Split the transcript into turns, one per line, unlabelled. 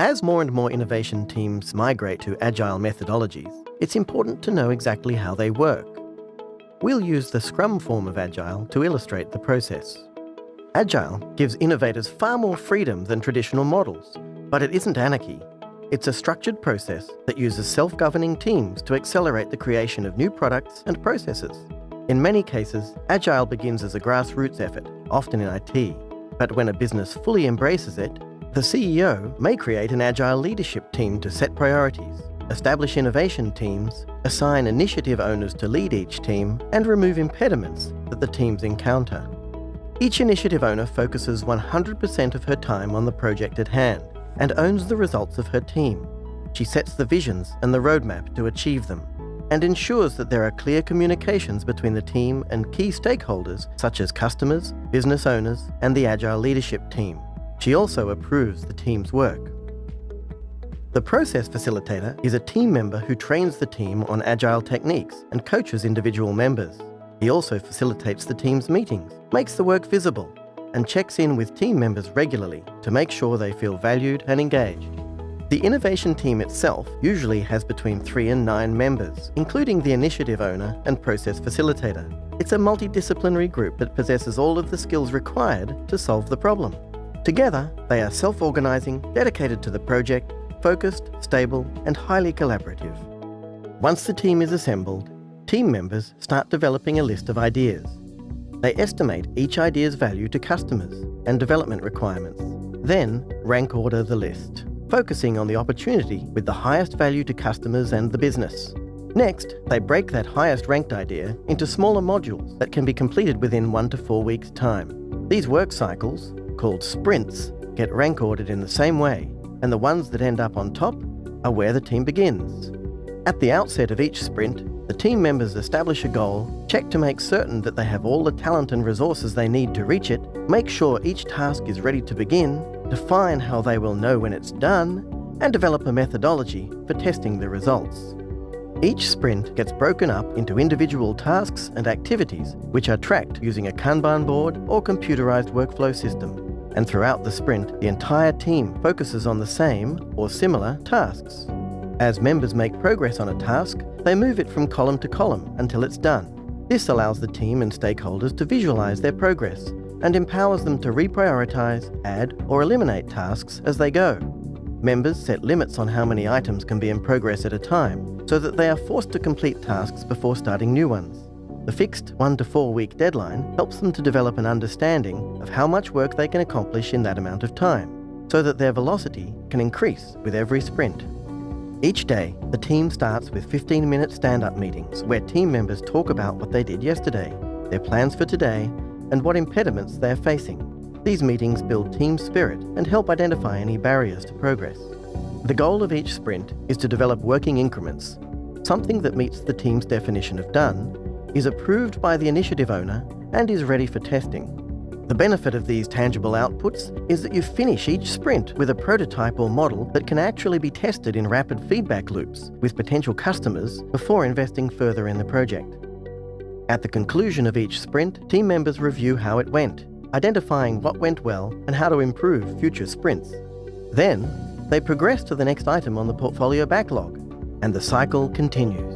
As more and more innovation teams migrate to Agile methodologies, it's important to know exactly how they work. We'll use the Scrum form of Agile to illustrate the process. Agile gives innovators far more freedom than traditional models, but it isn't anarchy. It's a structured process that uses self-governing teams to accelerate the creation of new products and processes. In many cases, Agile begins as a grassroots effort, often in IT. But when a business fully embraces it, the CEO may create an Agile leadership team to set priorities, establish innovation teams, assign initiative owners to lead each team, and remove impediments that the teams encounter. Each initiative owner focuses 100% of her time on the project at hand and owns the results of her team. She sets the visions and the roadmap to achieve them, and ensures that there are clear communications between the team and key stakeholders such as customers, business owners, and the Agile leadership team. She also approves the team's work. The process facilitator is a team member who trains the team on Agile techniques and coaches individual members. He also facilitates the team's meetings, makes the work visible, and checks in with team members regularly to make sure they feel valued and engaged. The innovation team itself usually has between 3 and 9 members, including the initiative owner and process facilitator. It's a multidisciplinary group that possesses all of the skills required to solve the problem. Together, they are self-organizing, dedicated to the project, focused, stable, and highly collaborative. Once the team is assembled, team members start developing a list of ideas. They estimate each idea's value to customers and development requirements, then rank order the list, focusing on the opportunity with the highest value to customers and the business. Next, they break that highest ranked idea into smaller modules that can be completed within 1 to 4 weeks' time. These work cycles, called sprints, get rank ordered in the same way, and the ones that end up on top are where the team begins. At the outset of each sprint, the team members establish a goal, check to make certain that they have all the talent and resources they need to reach it, make sure each task is ready to begin, define how they will know when it's done, and develop a methodology for testing the results. Each sprint gets broken up into individual tasks and activities which are tracked using a Kanban board or computerized workflow system. And throughout the sprint, the entire team focuses on the same or similar tasks. As members make progress on a task, they move it from column to column until it's done. This allows the team and stakeholders to visualize their progress and empowers them to reprioritize, add, or eliminate tasks as they go. Members set limits on how many items can be in progress at a time, so that they are forced to complete tasks before starting new ones. The fixed 1 to 4 week deadline helps them to develop an understanding of how much work they can accomplish in that amount of time, so that their velocity can increase with every sprint. Each day, the team starts with 15-minute stand-up meetings where team members talk about what they did yesterday, their plans for today, and what impediments they are facing. These meetings build team spirit and help identify any barriers to progress. The goal of each sprint is to develop working increments. Something that meets the team's definition of done, is approved by the initiative owner, and is ready for testing. The benefit of these tangible outputs is that you finish each sprint with a prototype or model that can actually be tested in rapid feedback loops with potential customers before investing further in the project. At the conclusion of each sprint, team members review how it went, identifying what went well and how to improve future sprints. Then, they progress to the next item on the portfolio backlog, and the cycle continues.